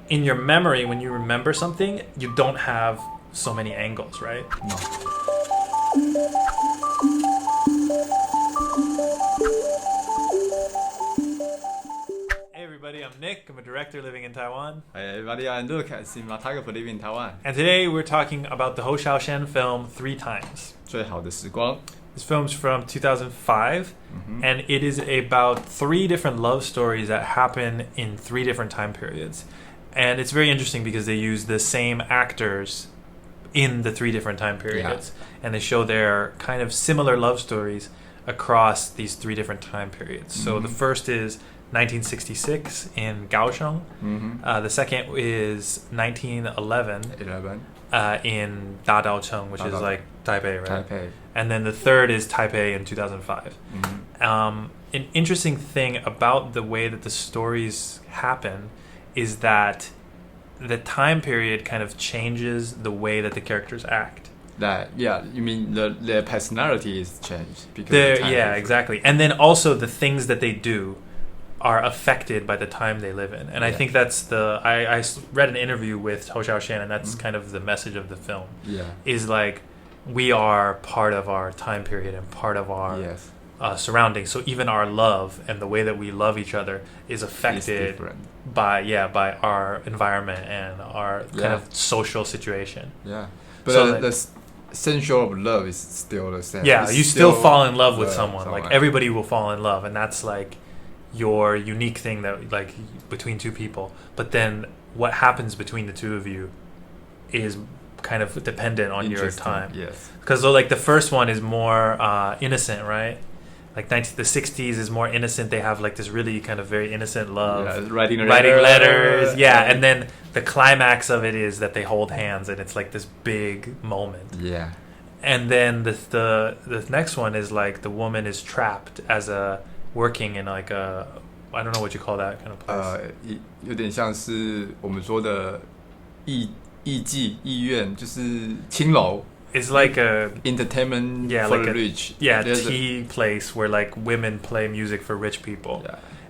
in your memory, when you remember something, you don't have so many angles, right? No. Hey everybody, I'm Nick. I'm a director living in Taiwan. Hey everybody, I'm Luke, a cinematographer living in Taiwan. And today we're talking about the Hou Hsiao-hsien film 3 Times. 最好的时光. This film's from 2005, and it is about 3 different love stories that happen in 3 different time periods. And it's very interesting because they use the same actors in the 3 different time periods, and they show their kind of similar love stories across these 3 different time periods. So the first is 1966 in Kaohsiung. The second is 1911 in Dadaocheng, which is like Taipei, right? Taipei. And then the third is Taipei in 2005. An interesting thing about the way that the stories happen is that the time period kind of changes the way that the characters act. You mean their personality is changed because of time period. Exactly. And then also the things that they do are affected by the time they live in. And I think that's I read an interview with Hou Hsiao-hsien, and that's kind of the message of the film. Is like, we are part of our time period and part of our surroundings. So even our love and the way that we love each other is affected by our environment and our kind of social situation. But so the essential of love is still the same. You still fall in love with someone. Like, everybody will fall in love, and that's like your unique thing that, like, between 2 people. But then what happens between the 2 of you is kind of dependent on your time. Because like the first one is more innocent, right? Like the 60s is more innocent. They have like this really kind of very innocent love, writing letters. And then the climax of it is that they hold hands, and it's like this big moment. And then the next one is like the woman is trapped as working in like a, I don't know what you call that kind of place. 有点像是我们说的艺院，就是青楼。It's like a entertainment for the rich. Tea place where like women play music for rich people.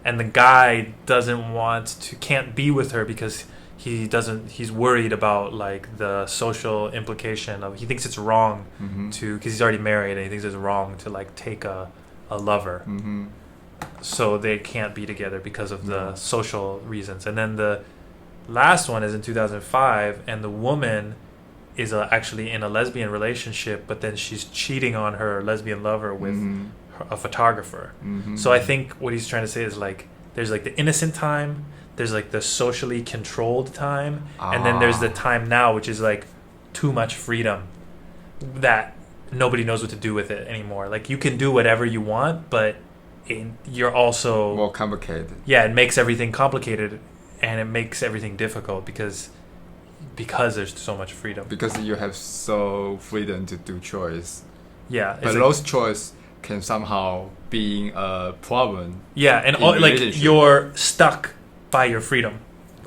And the guy can't be with her because he's worried about like the social implication of, he thinks it's wrong because he's already married, and he thinks it's wrong to like take a lover. So they can't be together because of the social reasons. And then the last one is in 2005, and the woman is actually in a lesbian relationship, but then she's cheating on her lesbian lover with a photographer. So I think what he's trying to say is like, there's like the innocent time, there's like the socially controlled time, and then there's the time now, which is like too much freedom that nobody knows what to do with it anymore. Like, you can do whatever you want, but you're also more complicated. It makes everything complicated, and it makes everything difficult because there's so much freedom. Because you have so freedom to do choice. But those choice can somehow be a problem. And like, you're stuck by your freedom,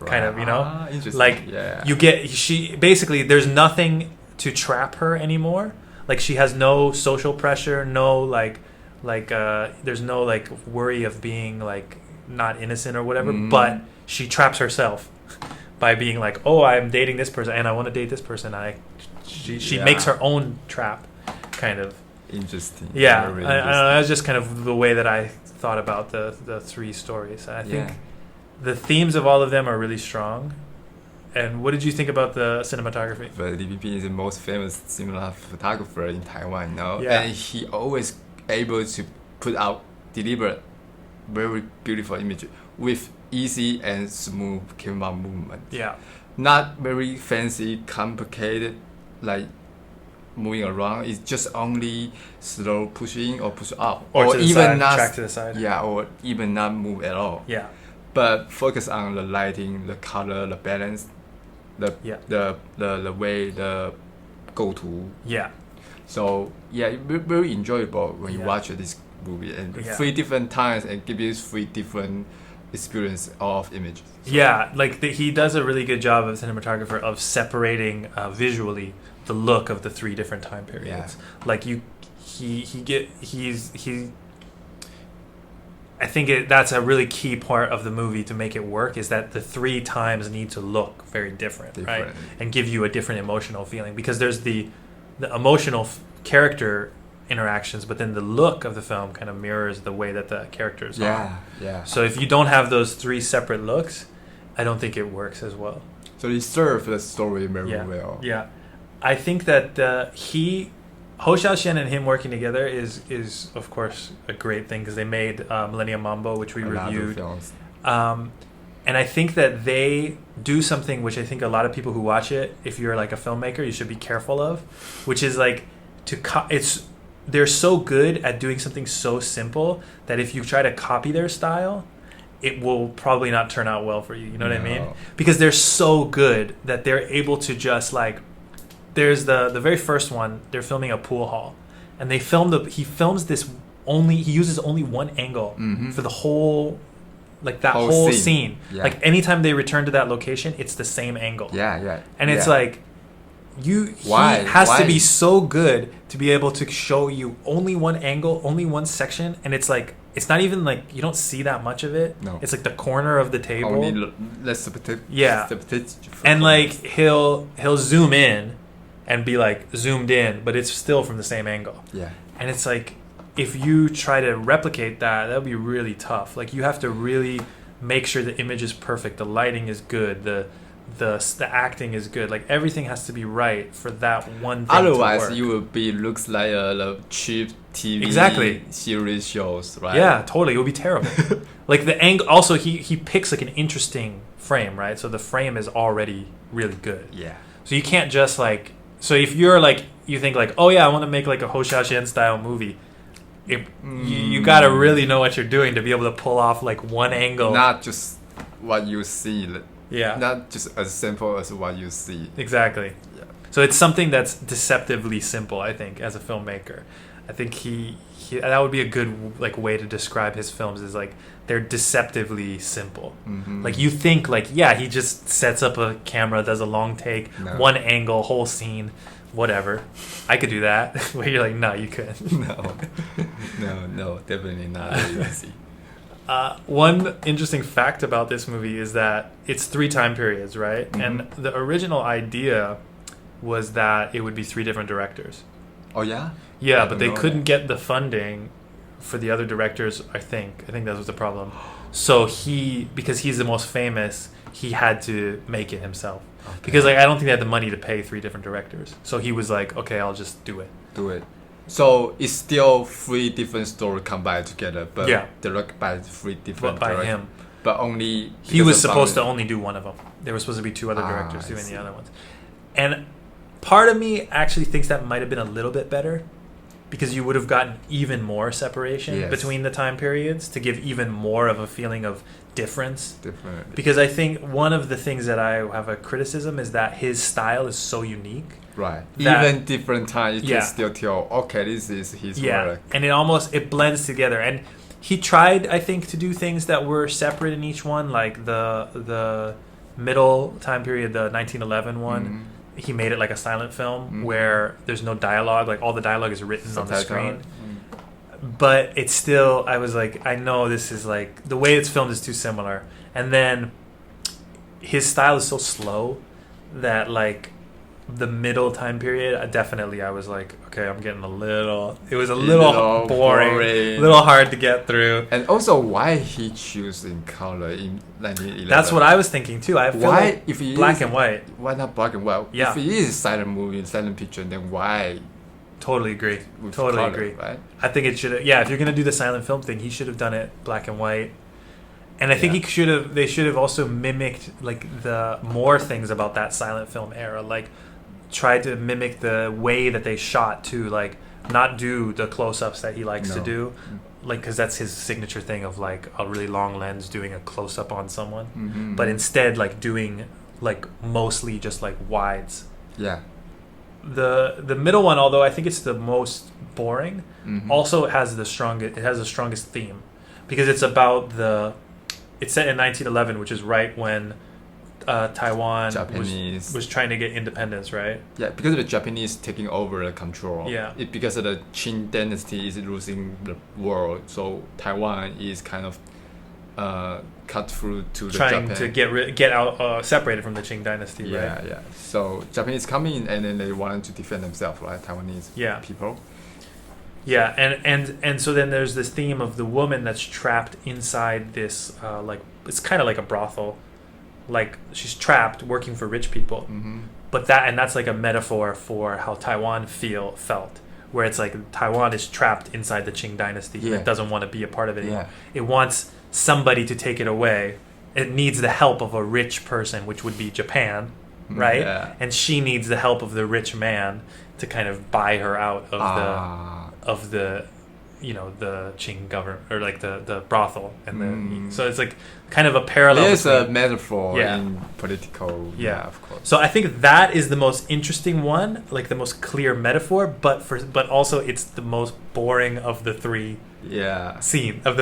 kind of, you know. Interesting. Like, you get, basically there's nothing to trap her anymore. Like, she has no social pressure, no there's no like worry of being like not innocent or whatever, but she traps herself by being like, oh, I'm dating this person and I want to date this person. She makes her own trap, kind of. Interesting. I don't know, that's just kind of the way that I thought about the 3 stories. I think the themes of all of them are really strong. And what did you think about the cinematography? But DPP is the most famous cinematographer in Taiwan, and he always able to deliver very beautiful image with easy and smooth camera movement. Not very fancy, complicated, like moving around. It's just only slow pushing or push up, or to the even side, not track to the side. Or even not move at all. But focus on the lighting, the color, the balance, the way the go to. So very enjoyable when you watch this movie, and 3 different times, and give you 3 different experience of images. Like he does a really good job as a cinematographer of separating visually the look of the 3 different time periods. Like I think that's a really key part of the movie to make it work, is that the 3 times need to look very different, right? And give you a different emotional feeling, because there's the emotional character interactions, but then the look of the film kind of mirrors the way that the characters are. Yeah. So if you don't have those 3 separate looks, I don't think it works as well. So they serve the story very well. Yeah. I think that Hou Hsiao-hsien and him working together is of course a great thing, because they made Millennium Mambo, which we reviewed. And I think that they do something which I think a lot of people who watch it, if you're like a filmmaker, you should be careful of, which is like they're so good at doing something so simple that if you try to copy their style, it will probably not turn out well for you. You know what I mean? Because they're so good that they're able to just like, there's the very first one, they're filming a pool hall, and he uses only one angle for the whole, like that whole scene. Yeah. Like anytime they return to that location, it's the same angle. Yeah. And it's like, he has to be so good to be able to show you only one angle, only one section, and it's like, it's not even like you don't see that much of it. No. It's like the corner of the table. Only and like he'll zoom in and be like zoomed in, but it's still from the same angle. Yeah. And it's like, if you try to replicate that would be really tough. Like you have to really make sure the image is perfect, the lighting is good, the acting is good. Like everything has to be right for that one thing. Otherwise, to work. you will be looks like a cheap TV series shows, right? Yeah, totally. It would be terrible. Like the angle. Also, he picks like an interesting frame, right? So the frame is already really good. Yeah. So you can't just like. So if you're like, you think like, oh yeah, I want to make like a Hou Hsiao-hsien style movie. You got to really know what you're doing to be able to pull off like one angle. Not just what you see. Yeah. Not just as simple as what you see. Exactly. Yeah. So it's something that's deceptively simple, I think, as a filmmaker. I think he that would be a good like way to describe his films, is like they're deceptively simple. Like you think like, yeah, he just sets up a camera, does a long take, one angle, whole scene, whatever. I could do that. Where you're like, no, you couldn't. No, definitely not easy. One interesting fact about this movie is that it's 3 time periods, right? And the original idea was that it would be 3 different directors. Oh yeah? Yeah, but they couldn't get the funding for the other directors, I think. I think that was the problem. So because he's the most famous, he had to make it himself. Okay. Because like I don't think they had the money to pay 3 different directors. So he was like, okay, I'll just do it. So it's still 3 different stories combined together, but directed by 3 different by him. But only he was supposed to only do one of them. There were supposed to be 2 other directors doing the other ones. And part of me actually thinks that might have been a little bit better, because you would have gotten even more separation between the time periods to give even more of a feeling of difference. Definitely. Because I think one of the things that I have a criticism is that his style is so unique. Right. Even different times, you can still tell, okay, this is his work. And it blends together. And he tried, I think, to do things that were separate in each one, like the middle time period, the 1911 one. He made it like a silent film where there's no dialogue, like all the dialogue is written on the screen. But it's still, I was like, I know this is like, the way it's filmed is too similar. And then his style is so slow that like the middle time period, I was like, okay, I'm getting it was a little boring, a little hard to get through. And also, why he choose in color in 1911? That's what I was thinking too. I feel like if he black and white. Why not black and white? Yeah. If it is a silent movie, silent picture, then why? Totally agree. Agree. Right? I think it should have. Yeah, if you're gonna do the silent film thing, he should have done it black and white. And I think they should have also mimicked like the more things about that silent film era, like tried to mimic the way that they shot too, like not do the close-ups that he likes to do, like because that's his signature thing of like a really long lens doing a close-up on someone, but instead like doing like mostly just like wides. Yeah. The middle one, although I think it's the most boring, also has the strongest theme, because it's about it's set in 1911, which is right when Taiwan Japanese was trying to get independence, right? Yeah, because of the Japanese taking over the control. Yeah. Because of the Qing dynasty is losing the world, so Taiwan is kind of cut through to the trying Japan. to get out separated from the Qing dynasty, right? Yeah. So Japanese come in and then they wanted to defend themselves, right? Taiwanese people. Yeah, and so then there's this theme of the woman that's trapped inside this like it's kind of like a brothel, like she's trapped working for rich people. Mm-hmm. But that's like a metaphor for how Taiwan felt, where it's like Taiwan is trapped inside the Qing dynasty and it doesn't want to be a part of it anymore. It wants somebody to take it away. It needs the help of a rich person, which would be Japan, right? Yeah. And she needs the help of the rich man to kind of buy her out of the the Qing government, or like the brothel, and so it's like kind of a parallel. There's a metaphor in political, of course. So I think that is the most interesting one, like the most clear metaphor, but also it's the most boring of the three. Scenes. So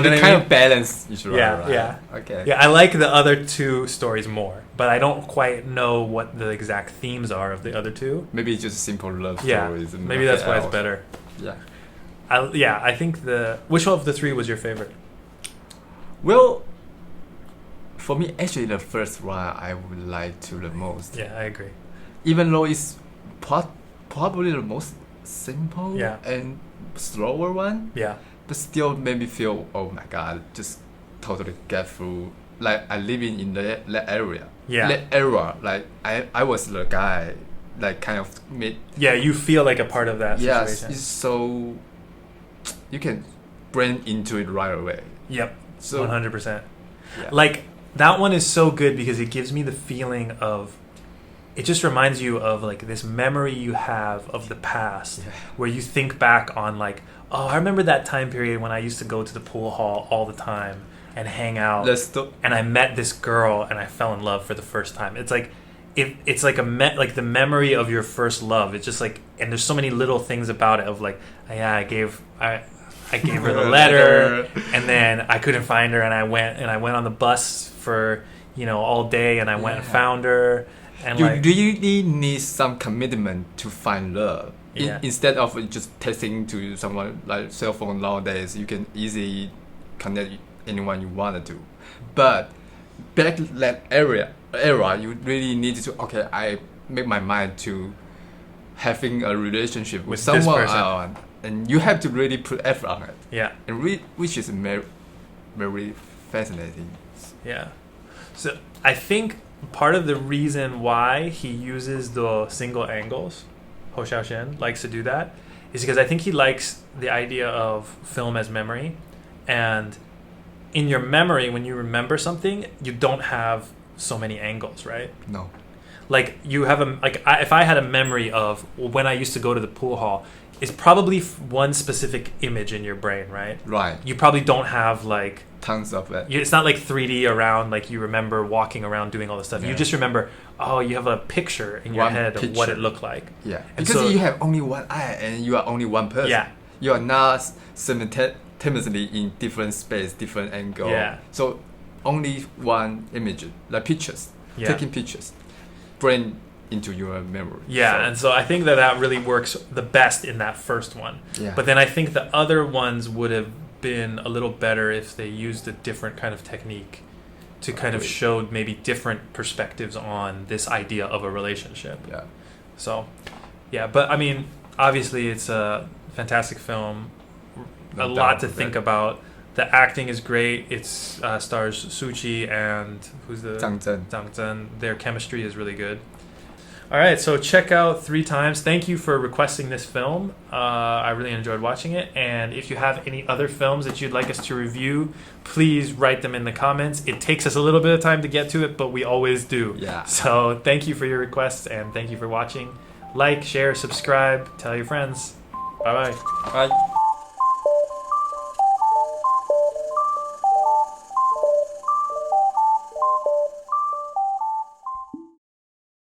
they kind of balance each other. Right? Okay. Yeah, I like the other two stories more, but I don't quite know what the exact themes are of the other two. Maybe it's just simple love stories. Maybe that's why it's better. Yeah. I think which one of the three was your favorite? Well, for me, actually, the first one I would like to the most. Yeah, I agree. Even though it's probably the most simple and slower one. Yeah. But still made me feel, oh my god, just totally get through. Like I living in that area. Yeah. That era, like I was the guy, like kind of mid. Yeah, you feel like a part of that situation. Yes, it's so you can brain into it right away. Yep. So 100%. Yeah. Like that one is so good because it gives me the feeling of. It just reminds you of like this memory you have of the past, where you think back on like, oh, I remember that time period when I used to go to the pool hall all the time and hang out, and I met this girl and I fell in love for the first time. It's like, it's like like the memory of your first love. It's just like, and there's so many little things about it of like, I gave her the letter, and then I couldn't find her, and I went on the bus for all day, and I went and found her. And you really need some commitment to find love. Instead of just texting to someone, like cell phone nowadays, you can easily connect anyone you want to. But back that era, you really need to. Okay, I make my mind to having a relationship with someone, and you have to really put effort on it. Yeah, and which is very, very fascinating. Yeah, so I think. Part of the reason why he uses the single angles, Hou Hsiao-hsien likes to do that, is because I think he likes the idea of film as memory. And in your memory, when you remember something, you don't have so many angles, right? No. Like you have if I had a memory of when I used to go to the pool hall, it's probably one specific image in your brain, right? Right. You probably don't have like tons of it. It's not like 3D around, like you remember walking around doing all this stuff. You just remember, you have a picture in your head of what it looked like. Yeah. And because you have only one eye and you are only one person. Yeah. You are not simultaneously in different space, different angle. Yeah. So only one image, like pictures, taking pictures, brain into your memory. Yeah, and so I think that really works the best in that first one. Yeah. But then I think the other ones would have been a little better if they used a different kind of technique to kind of show maybe different perspectives on this idea of a relationship. Yeah. So, but I mean, obviously it's a fantastic film. A lot to think about. The acting is great. It stars Suchi and who's the Zhang Zhen. Their chemistry is really good. All right, so check out 3 Times. Thank you for requesting this film. I really enjoyed watching it. And if you have any other films that you'd like us to review, please write them in the comments. It takes us a little bit of time to get to it, but we always do. Yeah. So thank you for your requests, and thank you for watching. Like, share, subscribe, tell your friends. Bye-bye. Bye.